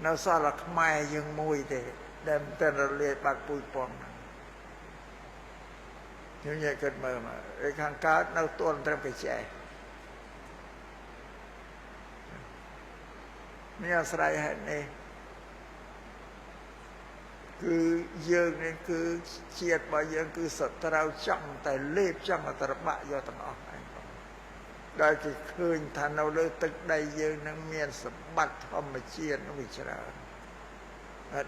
នៅសល់តែខ្មែរយើងមួយទេដែលតែរលាយបាត់ពុយពងខ្ញុំនិយាយគិតមើលមកឯខាងកើតនៅទល់ត្រឹមកញ្ចេះនេះអាស្រ័យហេតុនេះគឺយើងនេះគឺជាតិរបស់យើងគឺសត្រូវចង់តែលេបចង់តែរបាក់យកទាំងអស់ហ្នឹងដែលគេឃើញថានៅលើទឹកដីយើងនឹងមានសម្បត្តិធម្មជាតិវាច្រើន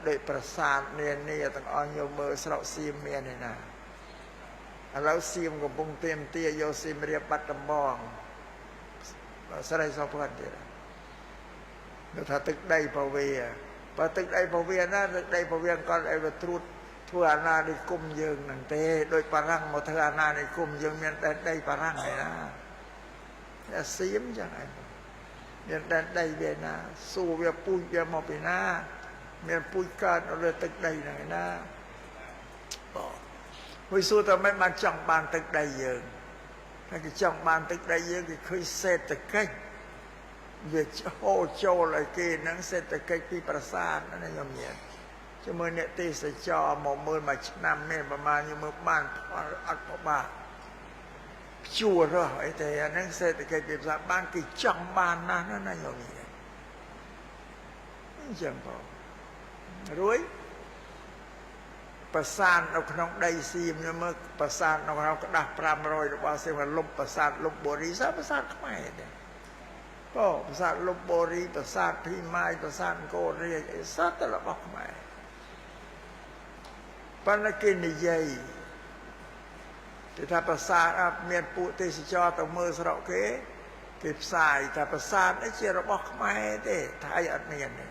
ដូចប្រាសាទនានាទាំងអស់យកមើលស្រុកសៀមមានឯណាឥឡូវសៀមកំពុងទៀមទាយកសៀមរាបបាត់ដំបងស្រីសុភ័ណ្ឌទៀតនៅថាទឹកដីពវាបើទឹកដីពវាណាទឹកដីពវាគាត់ឲ្យវាត្រួតធ្វើអាណានិគមយើងហ្នឹងទេដោយបារាំងមកធ្វើអាណានិគមយើងមានតែដីបារាំងឯណាតែសៀមចឹងឯងមានតែដីវាណាសួរវាពូជវាមកពីណាមានពូជកើតនៅលើទឹកដីហ្នឹងឯណាមួយសួរតើមិនបានចង់បានទឹកដីយើងតែគេចង់បានទឹកដីយើងគេឃើញសេដ្ឋកិច្ចវាហូរចូលឲ្យគេហ្នឹងសេដ្ឋកិច្ចពីប្រាសាទណាខ្ញុំមានជាមួយអ្នកទេសចរមកមើលមួយឆ្នាំមានប្រមាណខ្ញុំមើលបានផលអត់ប្រមាណជួររស់អីតែអាហ្នឹងសេដ្ឋកិច្ចពីប្រាសាទបានគេចង់បានណាស់ណាខ្ញុំមានអញ្ចឹងបងរួយប្រាសាទនៅក្នុងដីសៀមខ្ញុំមើលប្រាសាទនៅក្នុងក្តាស់500របស់សៀមលុបប្រាសាទលុបបូរីប្រាសាទខ្មែរទេប្រាសាទលុបបូរីប្រាសាទភីម៉ាយប្រាសាទអង្គររាជអីសត្វតែរបស់ខ្មែរប៉ុន្តែគេនិយាយគេថាប្រាសាទមានពួកទេសចរទៅមើលស្រុកគេផ្សាយថាប្រាសាទនេះជារបស់ខ្មែរទេថៃអត់មានទេ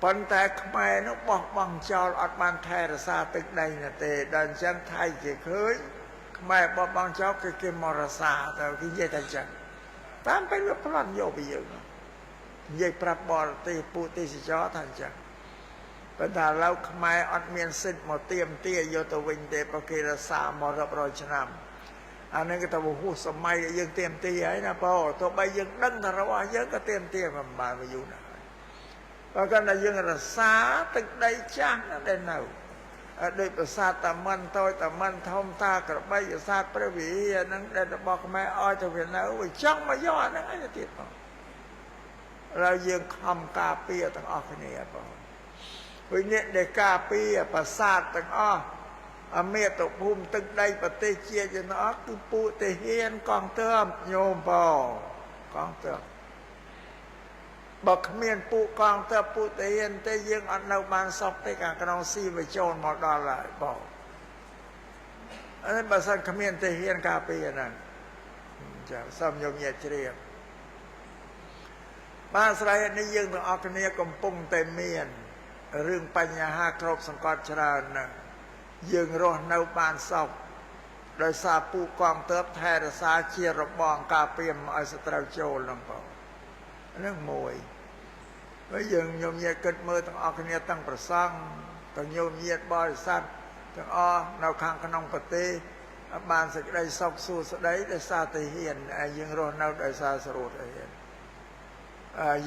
ប៉ុន្តែខ្មែរនោះបោះបង់ចោលអត់បានថែរក្សាទឹកដីណាទេដល់អញ្ចឹងថៃគេឃើញខ្មែរបោះបង់ចោលគឺគេមករក្សាទៅគេនិយាយតែអញ្ចឹងតាមពេលវាប្លន់យកពីយើងនិយាយប្រាប់បរទេសពួកទេសចរថាអញ្ចឹងប៉ុន្តែឥឡូវខ្មែរអត់មានសិទ្ធិមកទៀមទាយកទៅវិញទេព្រោះគេរក្សាមករាប់រយឆ្នាំអានេះគេទៅហួសសម័យយើងទៀមទាហើយណាបងទោះបីយើងដឹងថារបស់យើងក៏ទៀមទាមិនបានយូរណាស់បើគាត់ថាយើងរក្សាទឹកដីចាស់ដែលនៅដោយប្រាសាទតាម៉ាន់តូចតាម៉ាន់ធំតាក្របីប្រាសាទព្រះវិហារហ្នឹងដែលរបស់ខ្មែរឲ្យទៅវានៅវាចង់មកយកអាហ្នឹងឯទៀតបងហើយយើងខំការពារទាំងអស់គ្នាបងវិញ្ញាណដែលការពារប្រាសាទទាំងអស់អមេតុភូមិទឹកដីប្រទេសជាតិទាំងអស់គឺពួកទាហានកងទ័ពញោមបងកងទ័ពបើគ្មានពួកកងទ័ពពួកទាហានទេយើងអត់នៅបានសពទេខាងក្នុងស៊ីវិចូលមកដល់ហើយបងអីបើសិនគ្មានទាហានការពារហ្នឹងចាសូមយកញាតិជ្រាបបានស្រ័យនេះយើងទាំងអស់គ្នាកំពុងតែមានរឿងបញ្ហាគ្របសង្កត់ច្រើនណាស់យើងរស់នៅបានសុខដោយសារពួកកងទ័ពថែរក្សាជារបងការពារមិនឲ្យសត្រូវចូលហ្នឹងបងហ្នឹងមួយហើយយើងញោមញាតិគិតមើលទាំងអស់គ្នាទាំងប្រសង់ទាំងញោមញាតិបរិស័ទទាំងអស់នៅខាងក្នុងប្រទេសបានសេចក្តីសុខសួស្តីដោយសារតែហ៊ានយើងរស់នៅដោយសារសរុបតែហ៊ាន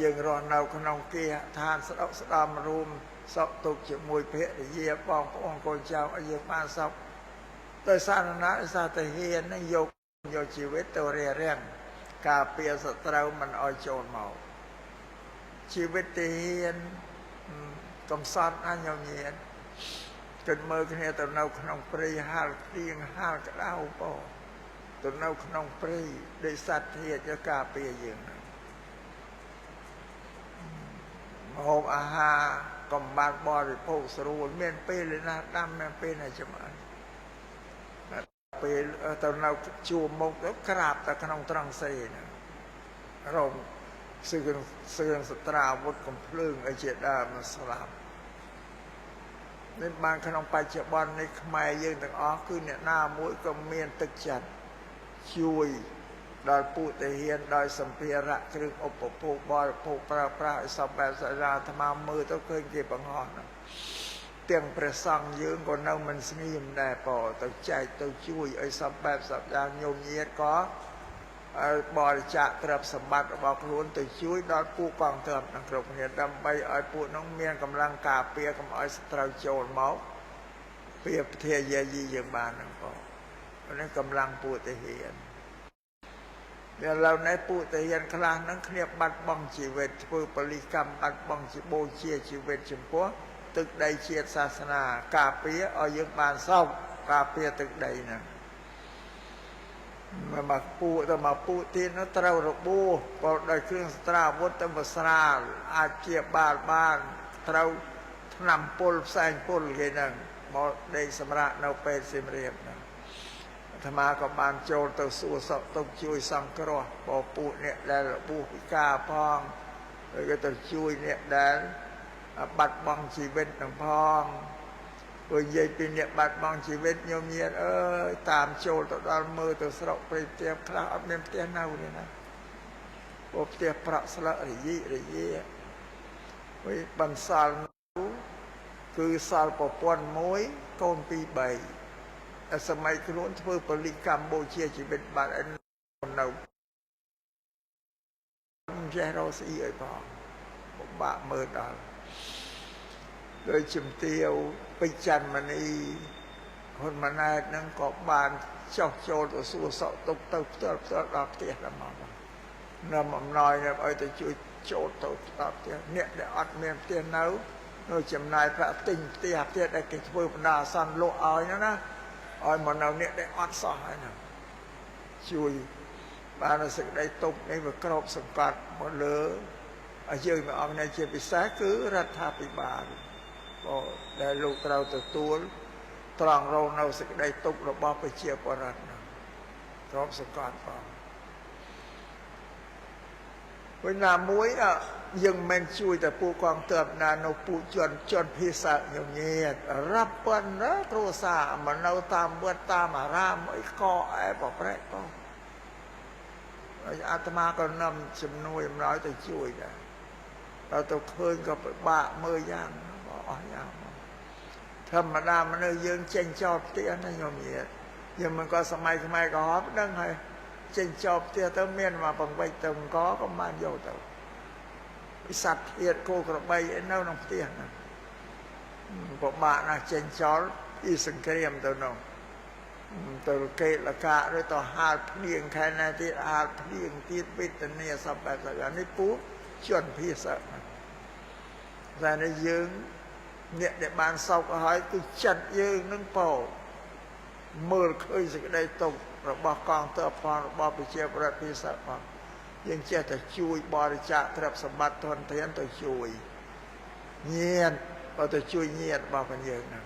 យើងរស់នៅក្នុងគេហដ្ឋានស្ដុកស្ដំរួមសុខទុក្ខជាមួយភរិយាបងប្អូនកូនចៅឲ្យយើងបានសុខដោយសារណាដោយសារតែហ៊ាននឹងយកជីវិតទៅរារាំងការពារសត្រូវមិនឲ្យចូលមកជីវិតទាហានកំសត់អញ្ញមញាតគិតមើលគ្នាទៅនៅក្នុងព្រៃហាលទៀងហាលក្តៅបងទៅនៅក្នុងព្រៃដោយសត្វធាតុការពារយើងម្ហូបអាហារកំបាត់បរិភោគស្រួលមានពេលណាដាំមានពេលណាចម្អិនពេលទៅនៅជួរមុខទៅក្រាបតែក្នុងត្រង់សេណារងសឿងសត្រាវុធកំភ្លើងអីជាដើមស្លាប់នេះបានក្នុងបច្ចុប្បន្ននេះខ្មែរយើងទាំងអស់គឺអ្នកណាមួយក៏មានទឹកចិត្តជួយដល់ពួកទាហានដោយសម្ភារៈគ្រឿងឧបភោគបរិភោគប្រើប្រាស់ឲ្យសពបែបសារាអាត្មាមើលទៅឃើញគេបង្ហោះទាំងព្រះសង្ឃយើងក៏នៅមិនស្ងៀមដែរប៉ទៅចែកទៅជួយឲ្យសពបែបសពយ៉ាងញោមញាតក៏ บริจาคទ្រព្យសម្បត្តិរបស់ខ្លួនទៅជួយដល់ពួកកងទ័ពទាំងគ្រប់គ្នាដើម្បីឲ្យពួកនោះមានកម្លាំងការពារកុំឲ្យសត្រូវចូលមកពីប្រធាយាយីយើងបានហ្នឹងបងនេះកម្លាំងពួកទាហានដែលឡៅនេះពួកទាហានខ្លះហ្នឹងគ្នាបាត់បង់ជីវិតធ្វើពលិកម្មបាត់បង់បូជាជីវិតចំពោះទឹកដីជាតិសាសនាការពារឲ្យយើងបានសោកការពារទឹកដីហ្នឹងមកពួកទៅមកពួកទៀតនោះត្រូវរបួសក៏ដោយគ្រឿងស្ត្រាវុធទៅមកស្រាលអាចជាបាលបានត្រូវថ្នាំពុលផ្សែងពុលគេហ្នឹងមកដេកសម្រាប់នៅពេទ្យសៀមរាបហ្នឹងអាត្មាក៏បានចូលទៅសួរសុខទុក្ខជួយសង្គ្រោះពួកអ្នកដែលរបួសពិការផងហើយក៏ទៅជួយអ្នកដែលបាត់បង់ជីវិតនឹងផងព្រោះនិយាយពីអ្នកបាត់បង់ជីវិតញោមញាតអើយតាមចូលទៅដល់មើលទៅស្រុកព្រៃផ្ទះខ្លះអត់មានផ្ទះនៅទេណាព្រោះផ្ទះប្រាក់ស្លឹករយីរយាហើយបន្សល់គឺសល់ប្រពន្ធមួយកូន2 3តែសម័យខ្លួនធ្វើពលិកម្មបូជាជីវិតបាត់នៅមិនចេះរកស្អីឲ្យផងពិបាកមើលដល់ដោយជំទាវពេជ្រច័ន្ទមនីហ៊ុនម៉ាណែតហ្នឹងក៏បានចោះចូលទៅសួរសក់ទុកទៅផ្ទាល់ដល់ផ្ទះដល់មកនាំអំណោយឲ្យទៅជួយចូលទៅដល់ផ្ទះអ្នកដែលអត់មានផ្ទះនៅចំណាយប្រាក់ទិញផ្ទះដែលគេធ្វើបណ្ដាអាសន្នលក់ឲ្យហ្នឹងណាឲ្យមកនៅអ្នកដែលអត់សោះហើយណាជួយបានសេចក្តីទុកនេះវាក្របសង្កត់មកលើឲ្យយើងមួយអង្គនេះជាពិសេសគឺរដ្ឋាភិបាលដែលលោកត្រូវទទួលត្រង់រងនៅសេចក្តីទុករបស់ប្រជាពលរដ្ឋនោះទ្រព្យសង្កត់ផងវិញណាមួយយើងមិនជួយតែពួកកងទ័ពណានៅពួកជនភាសាញញាតរាប់ពាន់ណាគ្រួសារមកនៅតាមវត្តតាមអារាមអីកអែបប្រែកផងអាត្មាក៏នាំជំនួយអំណោយទៅជួយដែរដល់ទៅឃើញក៏ពិបាកមើលយ៉ាងអស់យ៉ាងធម្មតាមនុស្សយើងចេញចោលផ្ទះណាញោមញាតយើងមិនក៏សម័យខ្មែរក៏ហប់ដឹងហើយចេញចោលផ្ទះទៅមានមកបង្វិចទៅអង្គក៏បានយកទៅពិស័ព្ទធាតគោក្របីឯនៅក្នុងផ្ទះហ្នឹងពិបាកណាស់ចេញចោលពីសង្គ្រាមទៅនោះទៅកេលកាឬទៅហាលភ្លៀងខែណាទៀតហាលភ្លៀងទៀតវេទនាសពបែបនេះពួកជនភាសាតែនេះយើងអ្នកដែលបានសោកហើយគឺចិត្តយើងនឹងពោមើលឃើញសេចក្តីទុក្ខរបស់កងទ័ពផងរបស់ប្រជាប្រដ្ឋភាសាផងយើងចេះតែជួយបរិច្ចាគទ្រព្យសម្បត្តិធនធានទៅជួយញាតិបើទៅជួយញាតិរបស់យើងហ្នឹង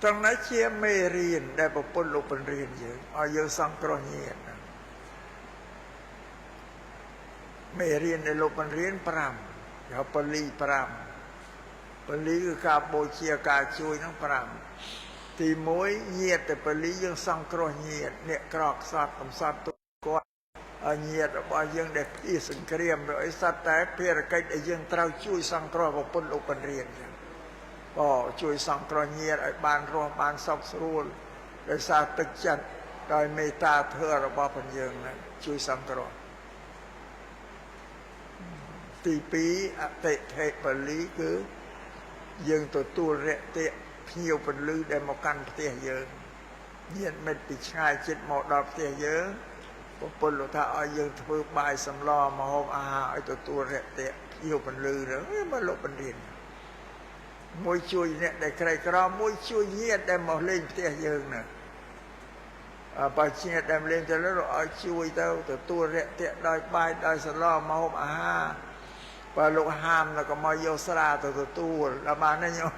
ត្រង់នេះជាមេរៀនដែលប្រពន្ធលោកបញ្រៀនយើងឲ្យយើងសង្គ្រោះញាតិមេរៀនដែលលោកបញ្រៀន5ហៅពលី5ពលីគឺការបូជាការជួយហ្នឹង5ទី1ញាតិតែពលីយើងសង្គ្រោះញាតិអ្នកក្រខ្សត់កំសត់ទុកគាត់ញាតិរបស់យើងដែលភៀសសង្គ្រាមឬអីសត្វតែភារកិច្ចដែលយើងត្រូវជួយសង្គ្រោះប្រពន្ធលោកបញ្រៀនចឹងជួយសង្គ្រោះញាតិឲ្យបានរស់បានសុខស្រួលដោយសារទឹកចិត្តដោយមេត្តាធម៌របស់ព្រះយើងហ្នឹងជួយសង្គ្រោះទី2អតិថិពលីគឺយើងទទួលរយៈភ្ញៀវពលឺដែលមកកាន់ផ្ទះយើងញាតិមិត្តពីឆ្ងាយជិតមកដល់ផ្ទះយើងប្រពន្ធលោកថាឲ្យយើងធ្វើបាយសម្លម្ហូបអាហារឲ្យទទួលរយៈភ្ញៀវពលឺហ្នឹងមកលោកបញ្រៀនមួយជួយអ្នកដែលក្រីក្រមួយជួយញាតិដែលមកលេងផ្ទះយើងណាបើញាតិដែលលេងទៅលើឲ្យជួយទៅទទួលរយៈដោយបាយដោយសម្លម្ហូបអាហារបើលោកហាមแล้วก็មកយកស្រាទៅទទួលដល់បានទេញោម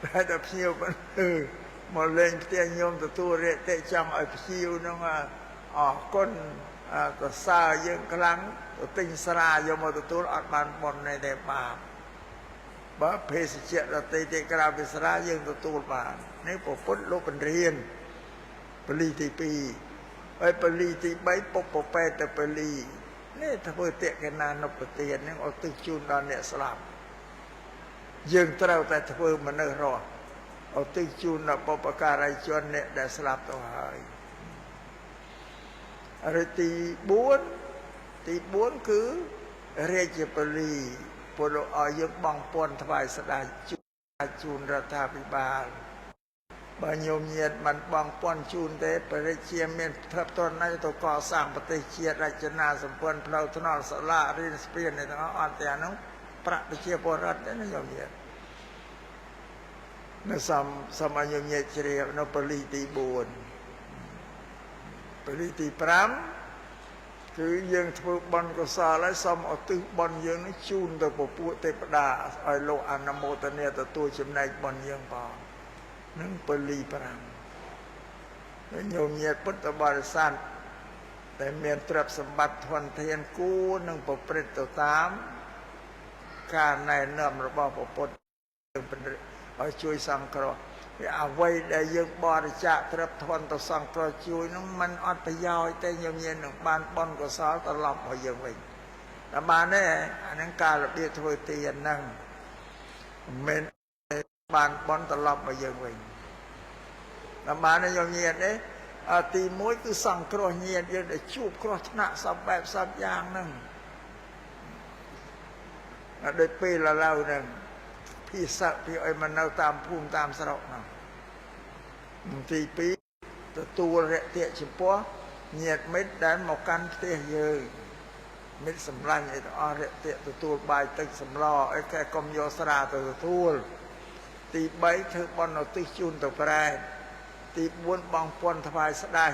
តែដល់ភ្ញៀវមកលេងផ្ទះញោមទទួលរយៈចង់ឲ្យភ្ញៀវហ្នឹងអរគុណក៏សើយើងខ្លាំងទៅទិញស្រាយកមកទទួលអត់បានបុណ្យទេបាបបើភេសជ្ជៈដទៃទេក្រៅពីស្រាយើងទទួលបាននេះប្រពុតលោកបញ្រៀនពលីទី2ហើយពលីទី3ពុកប្រពេតទៅពលីនេះធ្វើតេកណានុបទាននឹងឲ្យទឹកជូនដល់អ្នកស្លាប់យើងត្រូវតែធ្វើមនុស្សរស់ ឧទ្ទិសជូនដល់បុព្វការីជនអ្នកដែលស្លាប់ទៅហើយឬទី4គឺរាជពលីពលឲ្យយើងបងពន្ធថ្វាយស្ដេចជូនរដ្ឋាភិបាលបើញោមញាតមិនបងពន្ធជូនទេព្រះរាជាមានទ្រព្យធនណាទៅកសាងប្រទេសជាតិរចនាសម្ព័ន្ធផ្លូវថ្នល់សាលារៀនស្ពានទាំងអស់អត់ទាំងនោះប្រាក់ប្រជាពលរដ្ឋទេណាញោមញាតនៅសមញោមញាតជ្រាបនៅពលីទី4ពលីទី5គឺយើងធ្វើបុណ្យកុសលហើយសូមឧទ្ទិសបុណ្យយើងនេះជូនទៅពពួកទេវតាឲ្យលោកអនុមោទនាទទួលចំណែកបុណ្យយើងផងនឹងពលី5ហើយញោមញាតពុទ្ធបរិស័ទតែមានទ្រព្យសម្បត្តិធនធានគួរនឹងប្រព្រឹត្តទៅតាមការណែនាំរបស់ព្រះពុទ្ធឲ្យជួយសង្គ្រោះវាអ្វីដែលយើងបរិច្ចាគទ្រព្យធនទៅសង្គ្រោះជួយនឹងมันអត់ប្រយោជន៍ទេញោមញាតនឹងបានបុណ្យកុសលត្រឡប់មកយើងវិញតែបានទេអានឹងការរបៀបធ្វើទានហ្នឹងមិនបានបុណ្យត្រឡប់មកយើងវិញតែបានទេញោមញាតទេទី1គឺសង្គ្រោះញាតយើងដែលជួបគ្រោះថ្នាក់សពបែបសពយ៉ាងហ្នឹងដូចពេលឥឡូវហ្នឹងពីស័កពីឲ្យមកនៅតាមភូមិតាមស្រុកហ្នឹងទី2ទទួលរយៈចំពោះញាតិមិត្តដែលមកកាន់ផ្ទះយើងមិត្តសម្លាញ់អីទាំងអស់រយៈទទួលបាយទឹកសម្លអីគេកុំយកស្រាទៅទទួលទី3ធ្វើបុណ្យឧទ្ទិសជូនទៅប្រែតទី4បងពន្ធថ្វាយស្ដេច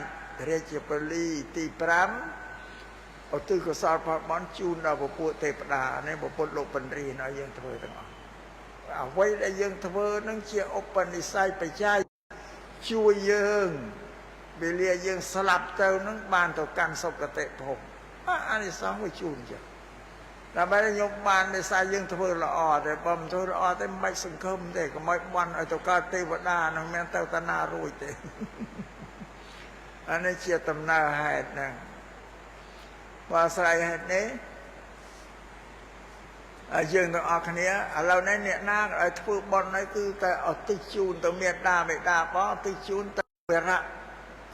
រាជពលីទី5ឧទ្ទិសកុសលផលបុណ្យជូនដល់ពពួកទេវតានេះពុទ្ធលោកបញ្រៀនឲ្យយើងធ្វើទាំងអស់អ្វីដែលយើងធ្វើនឹងជាឧបនិស្ស័យបច្ច័យជួយយើងពេលយើងស្លាប់ទៅនឹងបានទៅកាន់សុគតិភពអានិសង្សវាជូនចឹងដើម្បីខ្ញុំបានដោយសារយើងធ្វើល្អតែបើមិនធ្វើល្អទេមិនបាច់សង្ឃឹមទេកុំឲ្យបន់ឲ្យទៅកើតទេវតានឹងមានទៅតាណារួចទេអានេះជាដំណើរហេតុហ្នឹងបើអាស្រ័យហេតុនេះយើងទាំងអស់គ្នាឥឡូវនេះអ្នកណាឲ្យធ្វើបុណ្យនេះគឺតែឧទ្ទិសជូនទៅមេត្តាបិតាបងឧទ្ទិសជូនទៅវីរៈ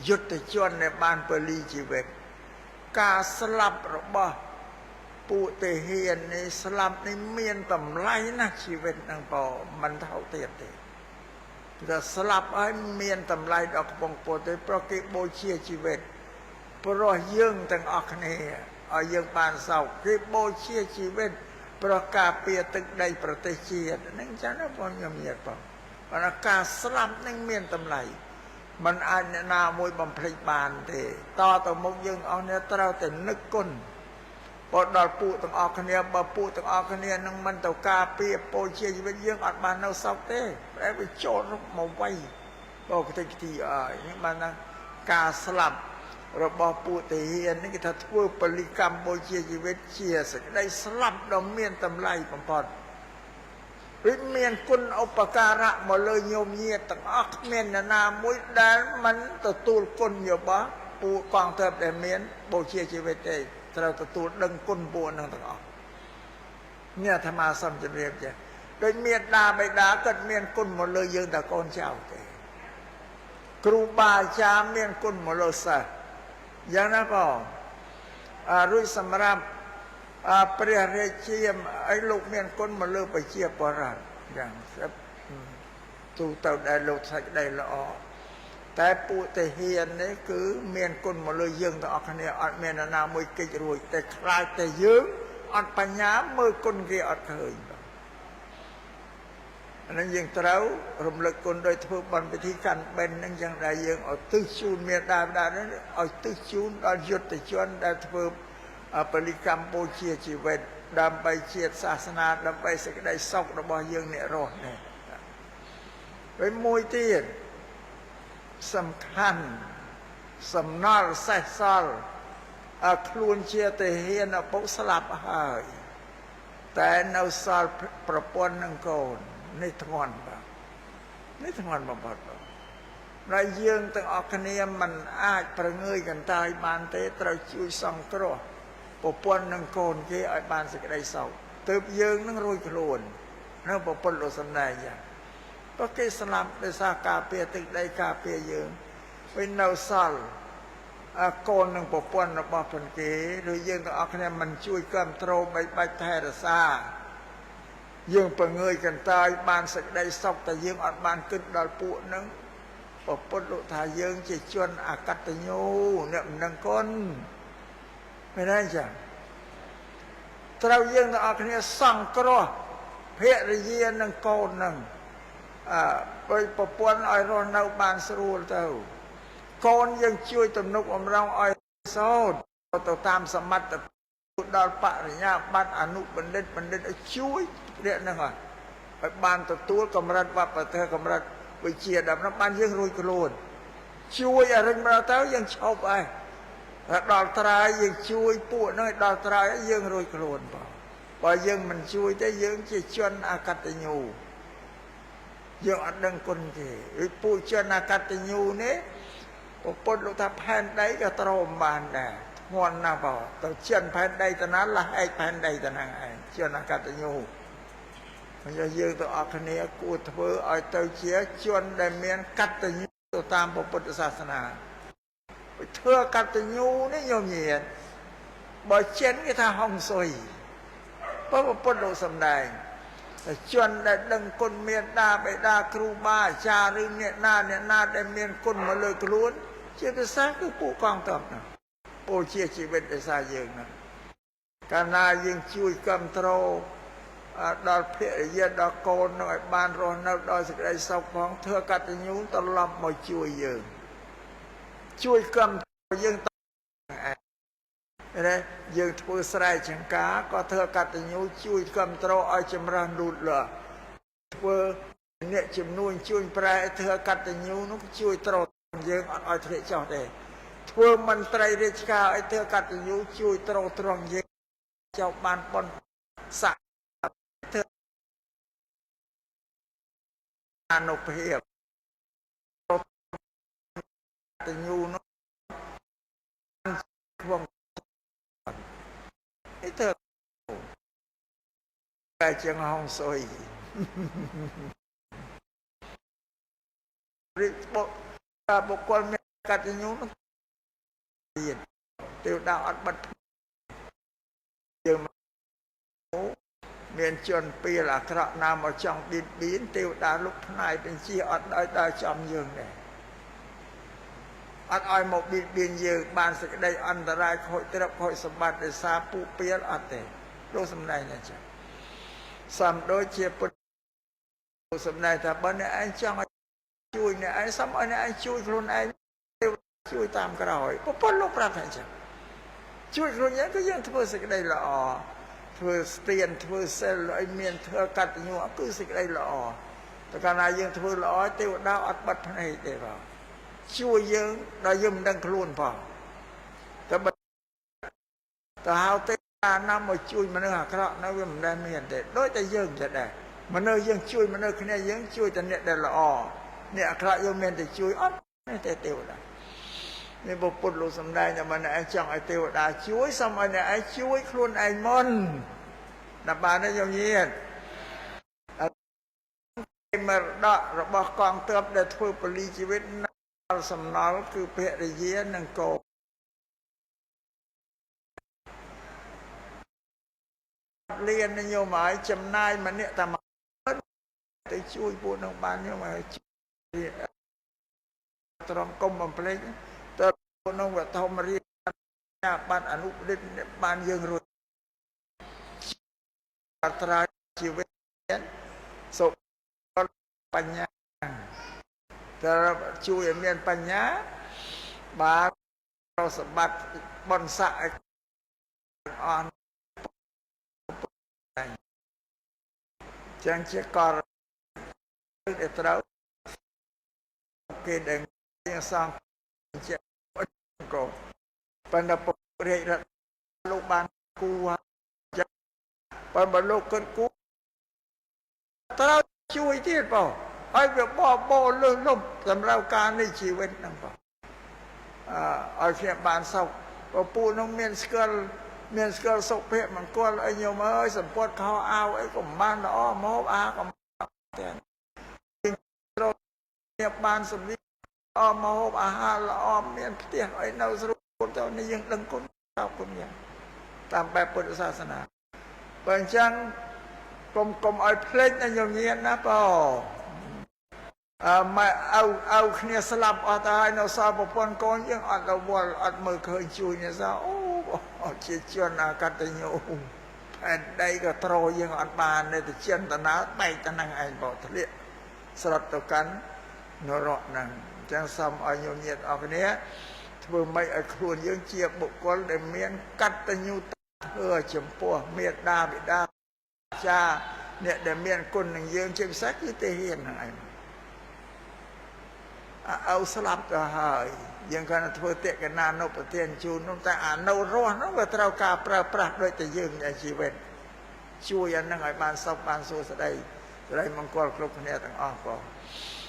យុទ្ធជនដែលបានពលីជីវិតការស្លាប់របស់ពួកទាហាននេះស្លាប់នេះមានតម្លៃណាស់ជីវិតហ្នឹងក៏មិនថោកទៀតទេតែស្លាប់ហើយមានតម្លៃដល់កំពង់ពុទ្ធទេព្រោះគេបូជាជីវិតព្រោះយើងទាំងអស់គ្នាឲ្យយើងបានសោកគេបូជាជីវិតព្រោះការពារទឹកដីប្រទេសជាតិហ្នឹងចឹងណាបងខ្ញុំញាតិបងប៉ុន្តែការស្លាប់ហ្នឹងមានតម្លៃมันអាចអ្នកណាមួយបំភ្លេចបានទេតទៅមុខយើងអស់នេះត្រូវតែនឹកគុណបើដល់ពួកទាំងអស់គ្នាបើពួកទាំងអស់គ្នានឹងមិនទៅការពារពោជាជីវិតយើងអត់បាននៅសោកទេតែវាចូលមកវៃបើគតិគទីនេះបានថាការស្លាប់របស់ពួកទាហាននេះគេថាធ្វើពលិកម្មបូជាជីវិតជាសេចក្តីស្លាប់ដ៏មានតម្លៃបំផុតវាមានគុណឧបការៈមកលើញោមញាតិទាំងអស់គ្មាននរណាមួយដែលមិនទទួលគុណរបស់ពួកកងទ័ពដែលមានបូជាជីវិតទេត្រូវទទួលដឹងគុណពួកនឹងទាំងអស់នេះអាត្មាសូមជម្រាបចា៎ដូចមេត្តាបិតាគាត់មានគុណមកលើយើងតែកូនចៅទេគ្រូបាអាចារ្យមានគុណមកលើសិស្សយ៉ាងណាក៏រួចសម្រាប់ព្រះរាជាឲ្យលោកមានគុណមកលើប្រជាពលរដ្ឋយ៉ាងទូទៅដែលលោកសេចក្តីល្អតែពួកទាហាននេះគឺមានគុណមកលើយើងទាំងអស់គ្នាអត់មាននរណាមួយគេចរួចតែខ្លាចតែយើងអត់បញ្ញាមើលគុណគេអត់ឃើញអានឹងយើងត្រូវរំលឹកគុណដោយធ្វើបុណ្យពិធីកាន់បិណ្ឌនឹងយ៉ាងដែលយើងឧទ្ទិសជូនមេត្តាបិតានេះឲ្យទិសជូនដល់យុទ្ធជនដែលធ្វើពលិកម្មបូជាជីវិតដើម្បីជាតិសាសនាដើម្បីសេចក្តីសុខរបស់យើងអ្នករស់នេះហើយមួយទៀតសំខាន់សំណល់សេះសល់ខ្លួនជាទាហានឪពុកស្លាប់ហើយតែនៅសល់ប្រពន្ធនិងកូននេះធ្ងន់បាទនេះធ្ងន់បំផុតបាទហើយយើងទាំងអស់គ្នាមិនអាចប្រងើយកន្តើយបានទេត្រូវជួយសង្គ្រោះប្រពន្ធនិងកូនគេឲ្យបានសេចក្តីសុខទើបយើងនឹងរួចខ្លួននៅប្រពន្ធលោកសំដែងយ៉ាង ก็គេស្លាប់ដោយសារការពារទឹកដីការពារយើងវិញនៅសល់កូននឹងប្រពន្ធរបស់ផងគេឬយើងទាំងអស់គ្នាមិនជួយគ្រប់គ្រងបីបាច់ថែរក្សាយើងពង្ើយកន្តើយបានសេចក្តីសុខតែយើងអត់បានគិតដល់ពួកហ្នឹងព្រះពុទ្ធលោកថាយើងជាជនអកតញ្ញូអ្នកមិនដឹងគុណមែនទេចា៎ត្រូវយើងទាំងអស់គ្នាសង្គ្រោះភរិយានិងកូននឹងដោយប្រពន្ធឲ្យរស់នៅបានស្រួលទៅកូនយើងជួយទំនុកបំរុងឲ្យសោតទៅតាមសមត្ថភាពដល់បរិញ្ញាបត្រអនុបណ្ឌិតឲ្យជួយអ្នកហ្នឹងឲ្យបានទទួលកម្រិតវប្បធម៌កម្រិតវិជ្ជាដល់ហ្នឹងបានយើងរួចខ្លួនជួយឲ្យរិញមកទៅយើងឈប់ហើយដល់ត្រើយយើងជួយពួកហ្នឹងឲ្យដល់ត្រើយយើងរួចខ្លួនបើយើងមិនជួយទេយើងជាជនអកតញ្ញូយើងអត់ដឹងគុណទេឬពួកជនអកតញ្ញូនេះព្រះពុទ្ធលោកថាផែនដីក៏ទ្រាំបានដែរធ្ងន់ណាស់បើទៅចិនផែនដីទៅណាលះឯកផែនដីទៅណាឯងជនអកតញ្ញូហើយយើងទាំងអស់គ្នាគួរធ្វើឲ្យទៅជាជនដែលមានកតញ្ញូទៅតាមព្រះពុទ្ធសាសនាធ្វើកតញ្ញូនេះញោមញាតិបើចិនគេថាហុងស៊ុយព្រះពុទ្ធលោកសម្ដែងជនដែលដឹងគុណមេត្តាបិតាគ្រូបាអាចារ្យឬអ្នកណាដែលមានគុណមកលើខ្លួនជាភាសាគឺពួកកងទ័ពណាពលជាជីវិតភាសាយើងណាកាលណាយើងជួយគ្រប់គ្រងដល់ភរិយាដល់កូននឹងឲ្យបានរស់នៅដោយសេចក្តីសុខផងធ្វើកតញ្ញូត្រឡប់មកជួយយើងជួយគ្រប់គ្រងយើងយើងធ្វើស្រែចម្ការក៏ធ្វើកតញ្ញូជួយគ្រប់គ្រងឲ្យចម្រើនលូតលាស់ធ្វើអ្នកជំនួញជួយប្រែធ្វើកតញ្ញូនោះជួយត្រង់យើងអត់ឲ្យធ្លាក់ចុះទេធ្វើមន្ត្រីរាជការឲ្យធ្វើកតញ្ញូជួយត្រង់យើងចោលបានប៉ុនស័ក្តិធ្វើអនុភាពកតញ្ញូនោះក្នុងទៅតែជាងហងស៊ុយរិទ្ធបុគ្គលមានកតញ្ញូទៀតទេវតាអត់បិទយើងមានជនពីលអាក្រក់ណាមកចង់បៀតបៀនទេវតាលុកផ្នែកបញ្ជាអត់ដល់ចំយើងដែរអត់ឲ្យមកបៀតបៀនយើងបានសេចក្តីអន្តរាយខូចទ្រព្យខូចសម្បត្តិដោយសារពួកពាលអត់ទេលោកសម្ដែងណាចាសំដូចជាពុទ្ធសម្ដែងថាបើអ្នកឯងចង់ឲ្យជួយអ្នកឯងសំឲ្យអ្នកឯងជួយខ្លួនឯងជួយតាមក្រោយពុទ្ធលោកប្រាប់ថាចឹងជួយខ្លួនយើងក៏យើងធ្វើសេចក្តីល្អធ្វើស្ទៀនធ្វើសិលឲ្យមានធ្វើកតញ្ញូគឺសេចក្តីល្អតែកាលណាយើងធ្វើល្អទេវតាអត់បិទភ្នែកទេបងជួយយើងដល់យើងមិនដឹងខ្លួនផងតែហៅទេវតាណាមកជួយមនុស្សអាក្រក់នៅវាមិនដែលមានទេដូចតែយើងទៅដែរមនុស្សយើងជួយមនុស្សគ្នាយើងជួយតែអ្នកដែលល្អអ្នកអាក្រក់យើងមានតែជួយអត់ទេទេវតានេះពុទ្ធលោកសម្ដែងថាមិនឯងចង់ឲ្យទេវតាជួយសូមឲ្យអ្នកឯងជួយខ្លួនឯងមុនដល់បានទេយោញាតមរតករបស់កងទ័ពដែលធ្វើពលីជីវិតសំណល់គឺភរិយានិងកូនលៀនញោមឲ្យចំណាយម្នាក់តែទៅជួយពួកនឹងបានញោមឲ្យត្រង់គុំបំភ្លេចទៅពួកនឹងវធម្មរៀនបានអនុបណ្ឌិតបានយើងរួចត្រាជីវិតសុខបញ្ញាតែជួយឲ្យមានបញ្ញាបានសម្បត្តិបនស័កអស់ចឹងជាករដែលត្រូវគេដែលសងជាកោបណ្ឌពុរិយរដ្ឋលោកបានគូចឹងបើលោកគិតគូត្រូវជួយទៀតបងហើយវាបោលើសលប់សម្រាប់ការនៃជីវិតហ្នឹងបងឲ្យខ្ញុំបានសុខពូនឹងមានស្គាល់សុភមង្គលអីញោមអើយសម្ពត់ខោអាវអីក៏បានល្អមកអាក៏ គ្នាបានសម្លៀកអមមកហូបអាហារល្អមានផ្ទះឲ្យនៅស្រួលទៅនេះយើងដឹងគុណតបគុណយ៉ាងតាមបែបពុទ្ធសាសនាបើអញ្ចឹងកុំឲ្យភ្លេចណាញោមញាតណាបងម៉ែអោគ្នាស្លាប់អស់ទៅហើយនៅសល់ប្រពន្ធកូនយើងអត់រវល់អត់មើលឃើញជួយនេះសោះអូជាជនអកតញ្ញូផែនដីក៏ត្រយើងអត់បានទេទៅចិនតណាបែកទៅនឹងឯងបោធ្លាក់ស្រុតទៅកាន់នរកហ្នឹងអញ្ចឹងសូមឲ្យញោមញាតអស់គ្នាធ្វើម៉េចឲ្យខ្លួនយើងជាបុគ្គលដែលមានកតញ្ញូធ្វើចំពោះមេត្តាបិតាចាអ្នកដែលមានគុណនឹងយើងជាពិសេសគឺទេហ៊ានហ្នឹងឯងអោស្លាប់ទៅហើយយើងគាត់ធ្វើតេកណានុប្រធានជូននោះតែអានៅរស់នោះវាត្រូវការប្រើប្រាស់ដូចតែយើងในជីវិតជួយអានឹងឲ្យបានសុខបានសួស្តីសិរីមង្គលគ្រប់គ្នាទាំងអស់បង